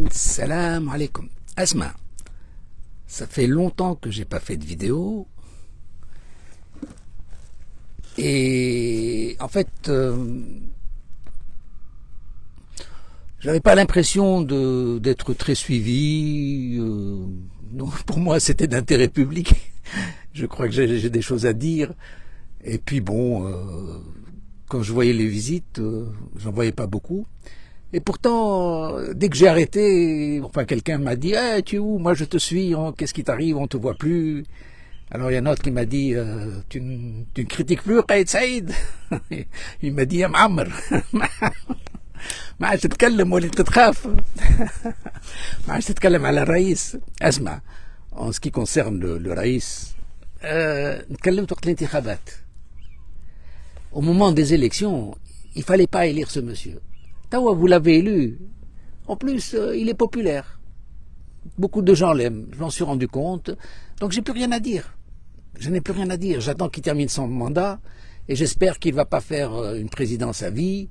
Salam alaikum. Asma, ça fait longtemps que j'ai pas fait de vidéo. Et en fait, j'avais pas l'impression d'être très suivi. Non, pour moi, c'était d'intérêt public. Je crois que j'ai des choses à dire. Et puis bon, quand je voyais les visites, j'en voyais pas beaucoup. Et pourtant, dès que j'ai arrêté, enfin quelqu'un m'a dit hey, tu es où? Moi je te suis, hein, qu'est-ce qui t'arrive? On te voit plus. Alors il y a un autre qui m'a dit tu ne critiques plus Kayed Saïd? Il m'a dit يا معمر ما عادش تتكلم ولا تتخاف ما عادش تتكلم على الرئيس. اسمع, en ce qui concerne le رئيس, نتكلمت وقت الانتخابات. Au moment des élections, il fallait pas élire ce monsieur. Tawa, vous l'avez élu. En plus, il est populaire. Beaucoup de gens l'aiment. Je m'en suis rendu compte. Donc, j'ai plus rien à dire. Je n'ai plus rien à dire. J'attends qu'il termine son mandat et j'espère qu'il va pas faire une présidence à vie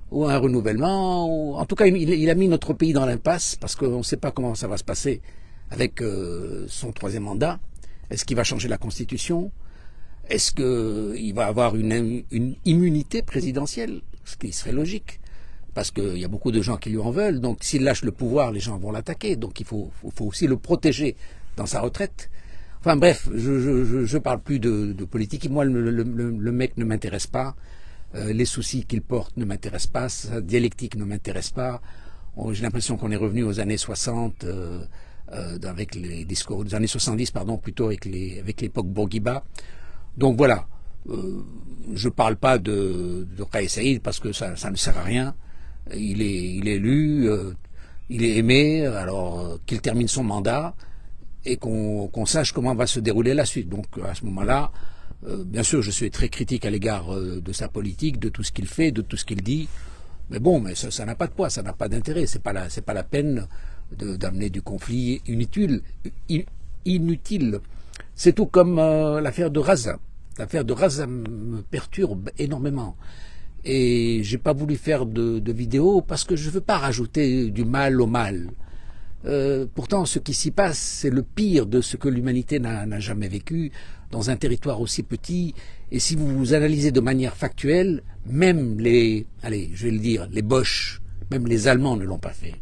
ou un renouvellement. Ou... En tout cas, il a mis notre pays dans l'impasse parce qu'on ne sait pas comment ça va se passer avec son troisième mandat. Est-ce qu'il va changer la Constitution? Est-ce qu'il va avoir une immunité présidentielle? Ce qui serait logique. Parce qu'il y a beaucoup de gens qui lui en veulent, donc s'il lâche le pouvoir, les gens vont l'attaquer, donc il faut aussi le protéger dans sa retraite. Enfin bref, je parle plus de politique, moi le mec ne m'intéresse pas, les soucis qu'il porte ne m'intéressent pas, sa dialectique ne m'intéresse pas. J'ai l'impression qu'on est revenu aux années 60, avec les discours, aux années 70 pardon, plutôt avec l'époque Bourguiba. Donc voilà, je parle pas de Kayed Saïd parce que ça ne sert à rien. Il est élu, il est aimé, alors qu'il termine son mandat et qu'on sache comment va se dérouler la suite. Donc à ce moment-là, bien sûr, je suis très critique à l'égard de sa politique, de tout ce qu'il fait, de tout ce qu'il dit. Mais bon, mais ça n'a pas de poids, ça n'a pas d'intérêt. C'est pas la peine d'amener du conflit inutile. C'est tout comme l'affaire de Raza. L'affaire de Raza me perturbe énormément. Et j'ai pas voulu faire de vidéo parce que je veux pas rajouter du mal au mal. Pourtant, ce qui s'y passe, c'est le pire de ce que l'humanité n'a jamais vécu dans un territoire aussi petit. Et si vous analysez de manière factuelle, même les Boches, même les Allemands ne l'ont pas fait.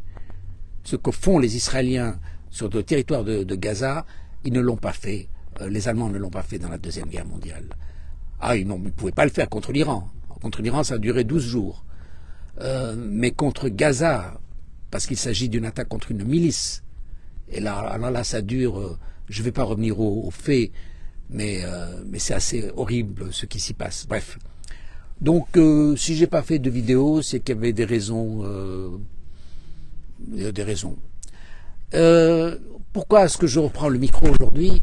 Ce que font les Israéliens sur le territoire de Gaza, ils ne l'ont pas fait. Les Allemands ne l'ont pas fait dans la Deuxième Guerre mondiale. Ah, ils ne pouvaient pas le faire contre l'Iran. Contre l'Iran, ça a duré 12 jours. Mais contre Gaza, parce qu'il s'agit d'une attaque contre une milice, et là ça dure, je ne vais pas revenir aux faits, mais c'est assez horrible ce qui s'y passe. Bref. Donc, si j'ai pas fait de vidéo, c'est qu'il y avait des raisons. Pourquoi est-ce que je reprends le micro aujourd'hui?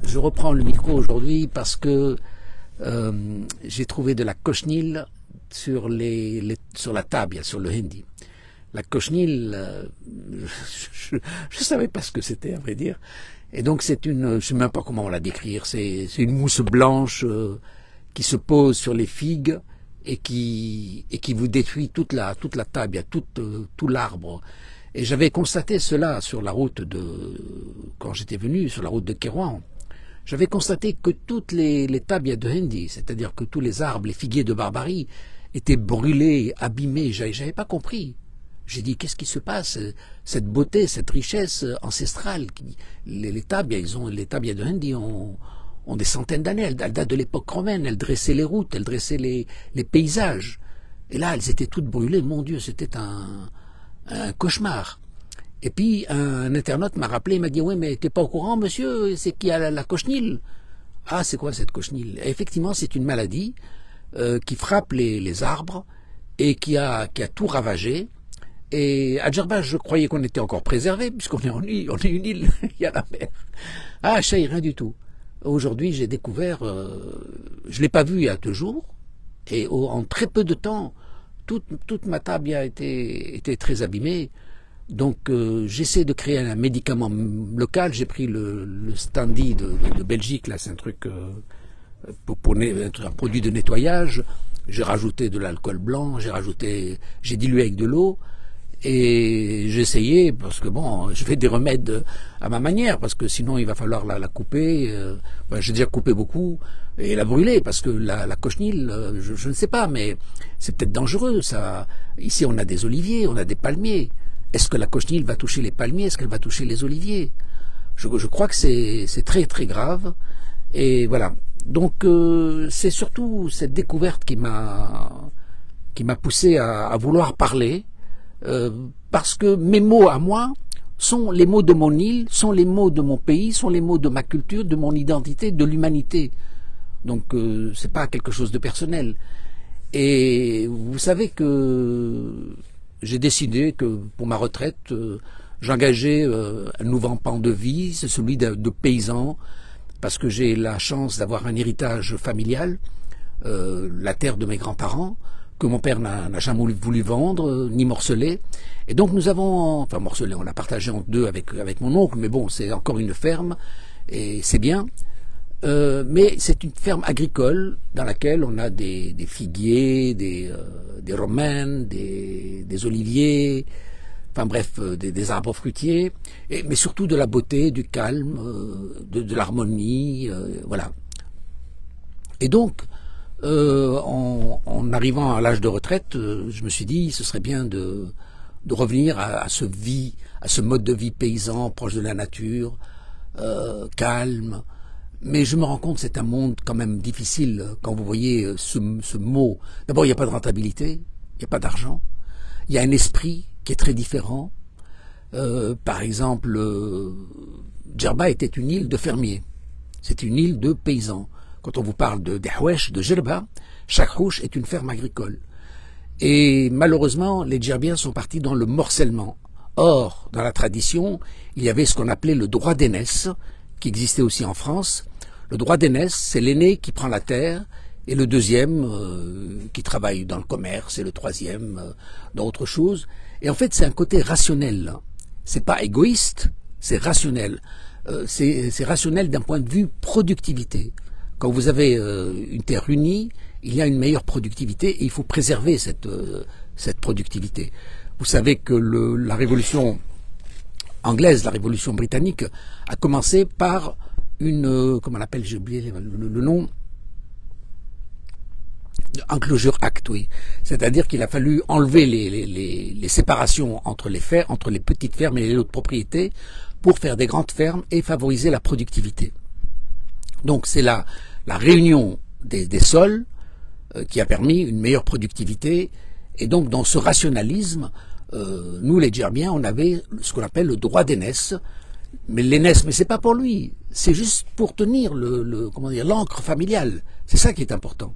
Je reprends le micro aujourd'hui parce que j'ai trouvé de la cochenille sur la table, sur le hindi. La cochenille, je savais pas ce que c'était à vrai dire. Et donc c'est je sais même pas comment on la décrire. C'est une mousse blanche qui se pose sur les figues et qui vous détruit toute la table, tout l'arbre. Et j'avais constaté cela sur la route quand j'étais venu sur la route de Kérouan. J'avais constaté que toutes les tabias de Hindi, c'est-à-dire que tous les arbres, les figuiers de Barbarie, étaient brûlés, abîmés. J'avais pas compris. J'ai dit, qu'est-ce qui se passe? Cette beauté, cette richesse ancestrale. Les tabias de Hindi ont des centaines d'années. Elles datent de l'époque romaine. Elles dressaient les routes, elles dressaient les paysages. Et là, elles étaient toutes brûlées. Mon Dieu, c'était un cauchemar. Et puis, un internaute m'a rappelé, il m'a dit, oui, mais t'es pas au courant, monsieur, c'est qu'il y a la cochenille. Ah, c'est quoi cette cochenille? Effectivement, c'est une maladie qui frappe les arbres et qui a tout ravagé. Et à Djerba, je croyais qu'on était encore préservé, puisqu'on est on est une île, il y a la mer. Ah, ça y est, rien du tout. Aujourd'hui, j'ai découvert, je l'ai pas vu il y a 2 jours, et en très peu de temps, toute ma table a été très abîmée. Donc j'essaie de créer un médicament local. J'ai pris le Standy de Belgique, là c'est un truc un produit de nettoyage. J'ai rajouté de l'alcool blanc, j'ai dilué avec de l'eau Et j'essayais, parce que bon, je fais des remèdes à ma manière, parce que sinon il va falloir la couper. J'ai déjà coupé beaucoup et la brûler, parce que la cochenille, je ne sais pas, mais c'est peut-être dangereux. Ça. Ici, on a des oliviers, on a des palmiers. Est-ce que la cochenille va toucher les palmiers? Est-ce qu'elle va toucher les oliviers? Je crois que c'est très très grave. Et voilà. Donc c'est surtout cette découverte qui m'a poussé à vouloir parler. Parce que mes mots à moi sont les mots de mon île, sont les mots de mon pays, sont les mots de ma culture, de mon identité, de l'humanité. Donc c'est pas quelque chose de personnel. Et vous savez que j'ai décidé que pour ma retraite, j'engageais un nouveau pan de vie, c'est celui de paysan, parce que j'ai la chance d'avoir un héritage familial, la terre de mes grands-parents, que mon père n'a jamais voulu vendre, ni morceler. Et donc nous avons, enfin morcelé, on l'a partagé en deux avec mon oncle, mais bon, c'est encore une ferme, et c'est bien. Mais c'est une ferme agricole dans laquelle on a des figuiers, des romaines, des oliviers, enfin bref, des arbres fruitiers, mais surtout de la beauté, du calme, de l'harmonie, voilà. Et donc, en arrivant à l'âge de retraite, je me suis dit, ce serait bien de revenir à ce mode de vie paysan, proche de la nature, calme. Mais je me rends compte que c'est un monde quand même difficile quand vous voyez ce mot. D'abord, il n'y a pas de rentabilité, il n'y a pas d'argent, il y a un esprit qui est très différent. Par exemple, Djerba était une île de fermiers, c'est une île de paysans. Quand on vous parle de Houeche, de Djerba, chaque houche est une ferme agricole. Et malheureusement, les Djerbiens sont partis dans le morcellement. Or, dans la tradition, il y avait ce qu'on appelait le droit d'aînesse, qui existait aussi en France. Le droit d'aînesse, c'est l'aîné qui prend la terre, et le deuxième qui travaille dans le commerce, et le troisième dans autre chose. Et en fait, c'est un côté rationnel. C'est pas égoïste, c'est rationnel. C'est rationnel d'un point de vue productivité. Quand vous avez une terre unie, il y a une meilleure productivité et il faut préserver cette productivité. Vous savez que la révolution anglaise, la révolution britannique, a commencé par comment on appelle, j'ai oublié le nom, Enclosure Act, oui. C'est-à-dire qu'il a fallu enlever les séparations entre les petites fermes et les autres propriétés pour faire des grandes fermes et favoriser la productivité. Donc c'est la réunion des sols qui a permis une meilleure productivité. Et donc dans ce rationalisme, nous les Djerbiens, on avait ce qu'on appelle le droit d'aînesse. Mais l'aînesse, mais c'est pas pour lui, c'est juste pour tenir comment dire, l'ancre familiale. C'est ça qui est important.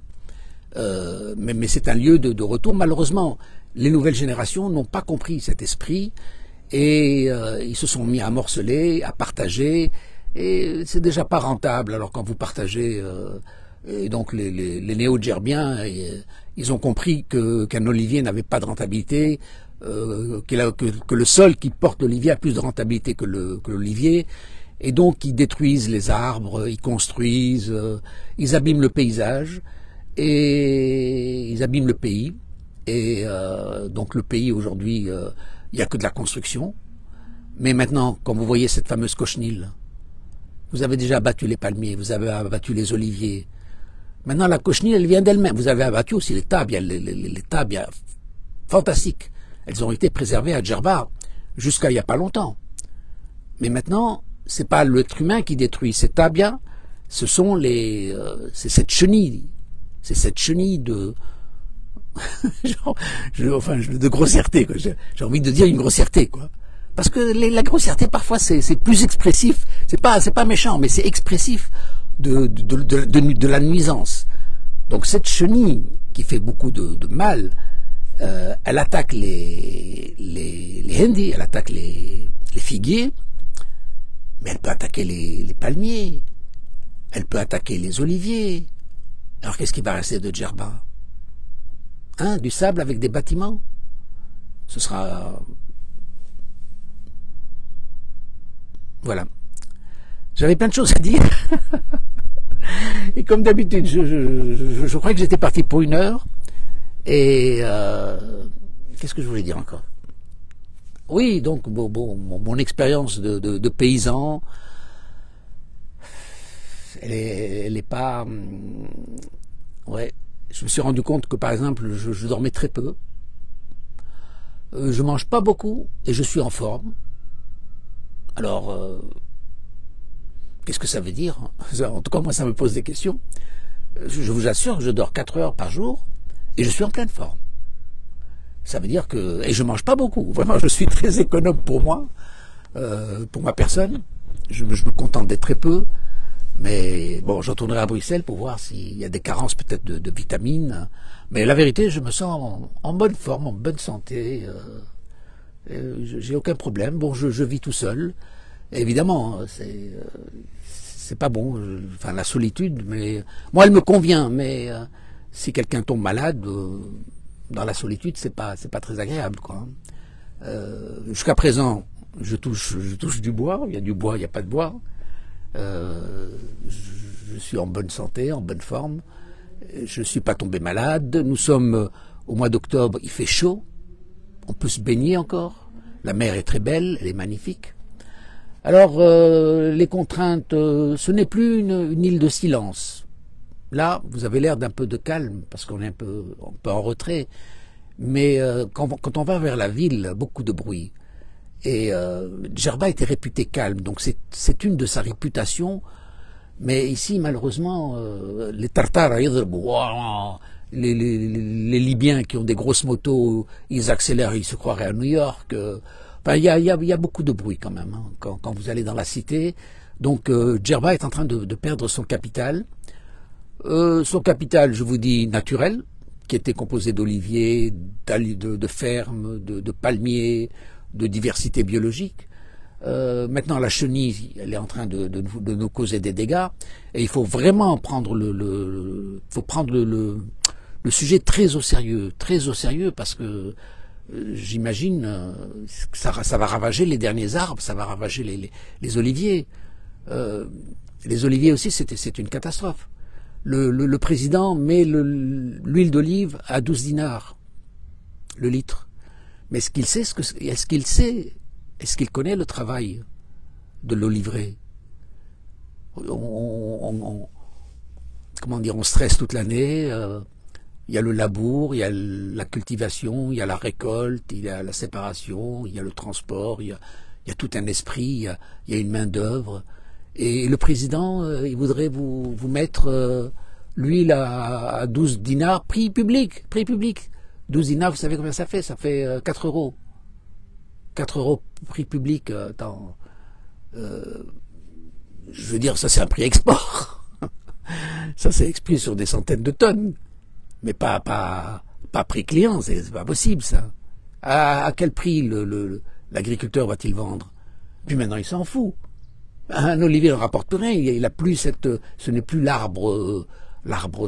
Mais c'est un lieu de retour. Malheureusement, les nouvelles générations n'ont pas compris cet esprit et ils se sont mis à morceler, à partager. Et c'est déjà pas rentable. Alors quand vous partagez, et donc les néo-djerbiens, ils ont compris qu'un olivier n'avait pas de rentabilité, que le sol qui porte l'olivier a plus de rentabilité que l'olivier, et donc ils détruisent les arbres, ils construisent, ils abîment le paysage, et ils abîment le pays. Et donc le pays aujourd'hui, il n'y a que de la construction. Mais maintenant, quand vous voyez cette fameuse cochenille, vous avez déjà abattu les palmiers, vous avez abattu les oliviers. Maintenant, la cochenille, elle vient d'elle-même. Vous avez abattu aussi les tabias, les tabias fantastiques. Elles ont été préservées à Djerba jusqu'à il n'y a pas longtemps. Mais maintenant, c'est pas l'être humain qui détruit ces tabias, ce sont c'est cette chenille. C'est cette chenille de de grossièreté, quoi. J'ai envie de dire une grossièreté, quoi. Parce que la grossièreté, parfois, c'est plus expressif. C'est pas méchant, mais c'est expressif de la nuisance. Donc cette chenille qui fait beaucoup de mal, elle attaque les hendis, elle attaque les figuiers, mais elle peut attaquer les palmiers, elle peut attaquer les oliviers. Alors qu'est-ce qui va rester de Djerba? Hein, du sable avec des bâtiments? Ce sera... Voilà. J'avais plein de choses à dire. Et comme d'habitude, je crois que j'étais parti pour 1 heure. Et qu'est-ce que je voulais dire encore? Oui, donc mon expérience de paysan, elle est pas... Ouais, je me suis rendu compte que par exemple, je dormais très peu, je mange pas beaucoup et je suis en forme. Alors, qu'est-ce que ça veut dire? En tout cas, moi, ça me pose des questions. Je vous assure, je dors 4 heures par jour et je suis en pleine forme. Ça veut dire que... Et je mange pas beaucoup. Vraiment, je suis très économe pour moi, pour ma personne. Je me contente d'être très peu. Mais bon, je retournerai à Bruxelles pour voir s'il y a des carences peut-être de vitamines. Mais la vérité, je me sens en bonne forme, en bonne santé. J'ai aucun problème. Bon, je vis tout seul. Évidemment, c'est pas bon. Enfin, la solitude, mais moi, elle me convient. Mais si quelqu'un tombe malade, dans la solitude, c'est pas très agréable, quoi. Jusqu'à présent, je touche du bois. Il y a du bois, il n'y a pas de bois. Je suis en bonne santé, en bonne forme. Je ne suis pas tombé malade. Nous sommes au mois d'octobre, il fait chaud. On peut se baigner encore. La mer est très belle, elle est magnifique. Alors, les contraintes, ce n'est plus une île de silence. Là, vous avez l'air d'un peu de calme, parce qu'on est un peu en retrait. Mais quand on va vers la ville, beaucoup de bruit. Et Djerba était réputé calme, donc c'est une de sa réputation. Mais ici, malheureusement, les Tartares, les Libyens qui ont des grosses motos, ils accélèrent, ils se croiraient à New York. Enfin, il y a beaucoup de bruit quand même, hein, quand vous allez dans la cité. Donc Djerba est en train de perdre son capital. Son capital, je vous dis, naturel, qui était composé d'oliviers, de fermes, de palmiers, de diversité biologique. Maintenant, la chenille, elle est en train de nous causer des dégâts, et il faut vraiment prendre le sujet très au sérieux, parce que j'imagine que ça va ravager les derniers arbres, ça va ravager les oliviers. Les oliviers aussi, c'est une catastrophe. Le président met l'huile d'olive à 12 dinars le litre. Mais est-ce qu'il connaît le travail de l'olivier? Comment dire, on stresse toute l'année. Il y a le labour, il y a la cultivation, il y a la récolte, il y a la séparation, il y a le transport, il y a tout un esprit, il y a une main d'œuvre. Et le président, il voudrait vous mettre l'huile à 12 dinars, prix public. 12 dinars, vous savez combien ça fait? Ça fait 4 euros. 4 euros prix public, je veux dire, ça c'est un prix export. Ça c'est exprimé sur des centaines de tonnes. Mais pas prix client, c'est pas possible ça. À quel prix l'agriculteur va-t-il vendre? Puis maintenant il s'en fout. Un olivier ne rapporte rien, il a plus ce n'est plus l'arbre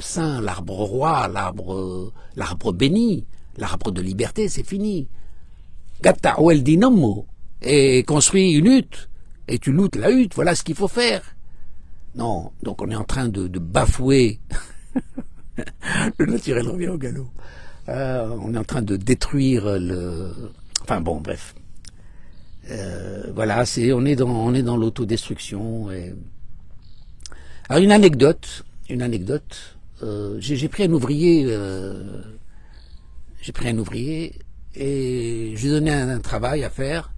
saint, l'arbre roi, l'arbre béni, l'arbre de liberté, c'est fini. Gata ou el dinomo, et construis une hutte, et tu loutes la hutte, voilà ce qu'il faut faire. Non, donc on est en train de bafouer, le naturel revient au galop, on est en train de détruire enfin bon, bref. Voilà, on est dans l'autodestruction. Alors une anecdote, j'ai pris un ouvrier, et je lui ai donné un travail à faire,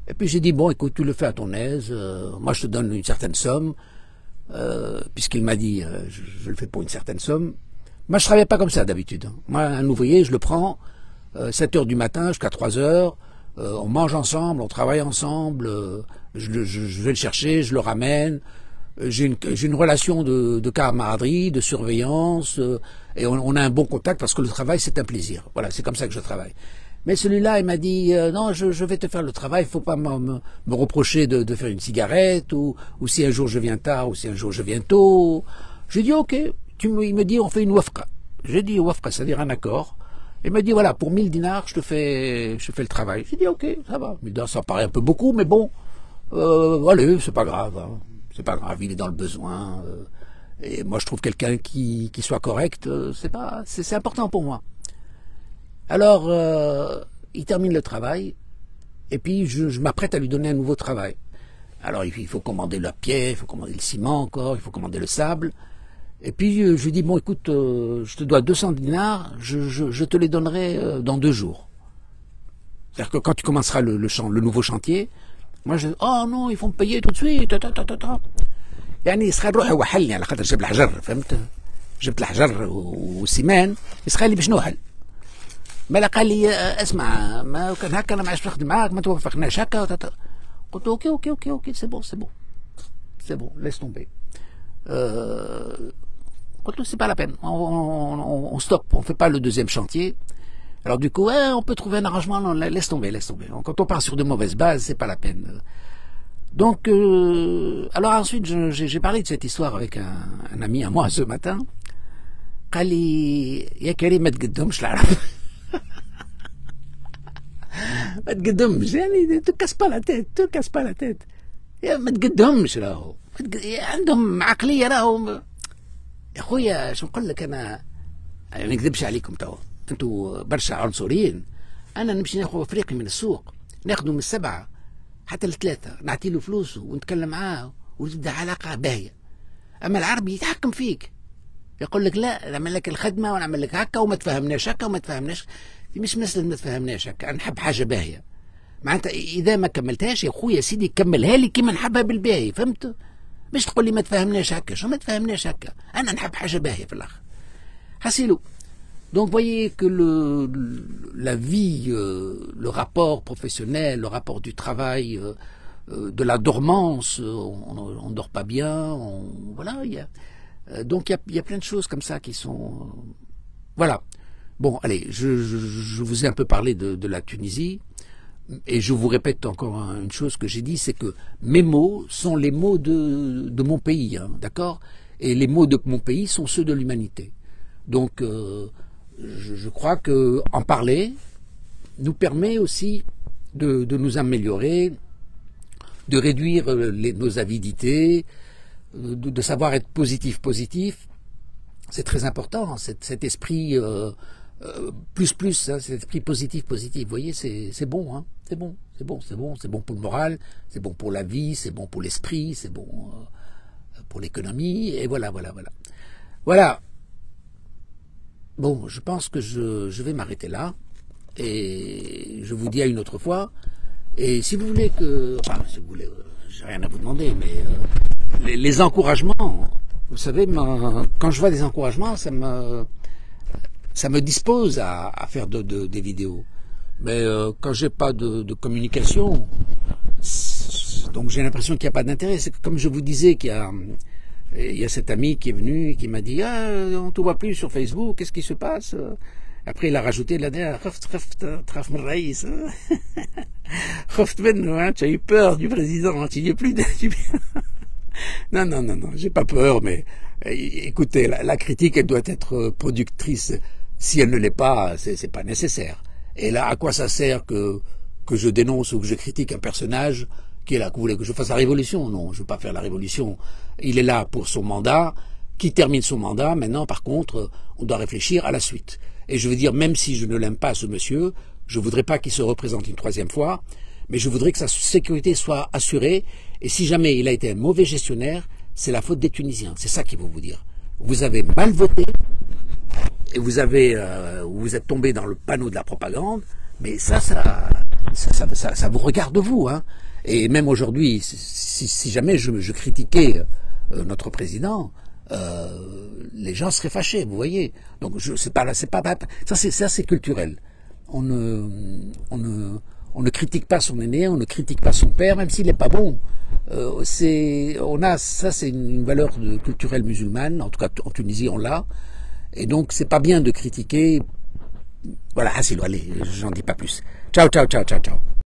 et puis j'ai dit bon écoute, tu le fais à ton aise, moi je te donne une certaine somme, puisqu'il m'a dit je le fais pour une certaine somme. Moi je travaille pas comme ça d'habitude, hein. Moi un ouvrier je le prends 7 heures du matin jusqu'à 3 heures, on mange ensemble, on travaille ensemble, je vais le chercher, je le ramène, j'ai une relation de camaraderie, de surveillance, et on a un bon contact parce que le travail c'est un plaisir. Voilà, c'est comme ça que je travaille. Mais celui-là, il m'a dit non, je vais te faire le travail, il faut pas me reprocher de faire une cigarette, ou si un jour je viens tard, ou si un jour je viens tôt. J'ai dit ok, il me dit on fait une wafqa. J'ai dit wafqa, c'est-à-dire un accord. Il m'a dit voilà, pour 1000 dinars, je fais le travail. J'ai dit ok, ça va. 1000 dinars, ça paraît un peu beaucoup, mais bon, allez, c'est pas grave. Hein. C'est pas grave, il est dans le besoin. Et moi, je trouve quelqu'un qui soit correct, c'est important pour moi. Alors, il termine le travail, et puis je m'apprête à lui donner un nouveau travail. Alors il faut commander la pierre, il faut commander le ciment encore, il faut commander le sable. Et puis je lui dis, bon écoute, je te dois 200 dinars, je te les donnerai dans 2 jours. C'est-à-dire que quand tu commenceras le nouveau chantier, moi je dis, oh non, il faut me payer tout de suite. يعني يسخر روحه وحلني على خاطر جاب الحجر، فهمت؟ جبت الحجر والسيمان، يسخر لي باش نوحل. مالا قال لي اسمع، ما كان هكا انا ما عادش نخدم معاك، ما توافقناش هكا. قلت له اوكي سي بون laisse tomber. قلت له c'est pas la peine, on stoppe, on fait pas le deuxième chantier. Alors du coup, ouais, on peut trouver un arrangement, non, laisse tomber. Quand on part sur de mauvaises bases, c'est pas la peine. Donc, alors ensuite, j'ai parlé de cette histoire avec un ami à moi ce matin. قال لي يا كريم ما تقدمش العرب. ما تقدمش يعني te casse pas la tête. ما تقدمش راهو. عندهم عقلية راهو. يا خويا شو نقول لك أنا ما نكذبش عليكم توا. أنتوا برشا عنصريين. أنا نمشي ناخذ أفريقي من السوق، ناخذه من 7 حتى ل3، نعطي له فلوسه ونتكلم معاه وتبدا علاقة باهية. أما العربي يتحكم فيك. يقول لك لا نعمل لك الخدمة ونعمل لك هكا وما تفهمناش هكا وما تفهمناش. مش مسألة ما تفهمناش هكا، أنا نحب حاجة باهية. معناتها إذا ما كملتهاش يا خويا سيدي كملها لي كيما نحبها بالباهي، فهمت؟ مش تقول لي ما تفهمناش هكا، شو ما تفهمناش هكا، أنا نحب حاجة باهية في الآخر. حسيلو. Donc voyez que la vie, le rapport professionnel, le rapport du travail, de la dormance, on dort pas bien, voilà, donc il y a plein de choses comme ça qui sont... Voilà. Bon, allez, je vous ai un peu parlé de la Tunisie, et je vous répète encore une chose que j'ai dit, c'est que mes mots sont les mots de mon pays, hein, d'accord? Et les mots de mon pays sont ceux de l'humanité. Donc, je crois que en parler nous permet aussi de nous améliorer, de réduire nos avidités, de savoir être positif. C'est très important, cet esprit plus, hein, cet esprit positif. Vous voyez, c'est bon, hein, c'est bon pour le moral, c'est bon pour la vie, c'est bon pour l'esprit, c'est bon pour l'économie, et voilà. Bon, je pense que je vais m'arrêter là, et je vous dis à une autre fois. Et si vous voulez que... Enfin, si vous voulez, j'ai rien à vous demander, mais les encouragements, vous savez, quand je vois des encouragements, ça me dispose à faire des vidéos. Mais quand j'ai pas de communication, donc j'ai l'impression qu'il n'y a pas d'intérêt. C'est comme je vous disais il y a cet ami qui est venu et qui m'a dit « Ah, on ne te voit plus sur Facebook, qu'est-ce qui se passe ?» Après, il a rajouté la dernière « Tu as eu peur du président, tu n'y es plus... » Non, j'ai pas peur, mais écoutez, la critique, elle doit être productrice. Si elle ne l'est pas, c'est pas nécessaire. Et là, à quoi ça sert que je dénonce ou que je critique un personnage qui est là? Que vous voulez que je fasse la révolution? Non, je ne veux pas faire la révolution. Il est là pour son mandat, qui termine son mandat. Maintenant, par contre, on doit réfléchir à la suite. Et je veux dire, même si je ne l'aime pas, ce monsieur, je ne voudrais pas qu'il se représente une 3e fois, mais je voudrais que sa sécurité soit assurée. Et si jamais il a été un mauvais gestionnaire, c'est la faute des Tunisiens. C'est ça qu'il faut vous dire. Vous avez mal voté, et vous êtes tombé dans le panneau de la propagande, mais ça vous regarde vous, hein. Et même aujourd'hui, si jamais je critiquais notre président, les gens seraient fâchés, vous voyez. Donc ça c'est culturel. On ne critique pas son aîné, on ne critique pas son père, même s'il n'est pas bon. C'est une valeur culturelle musulmane, en tout cas en Tunisie on l'a. Et donc c'est pas bien de critiquer. Voilà, allez, j'en dis pas plus. Ciao.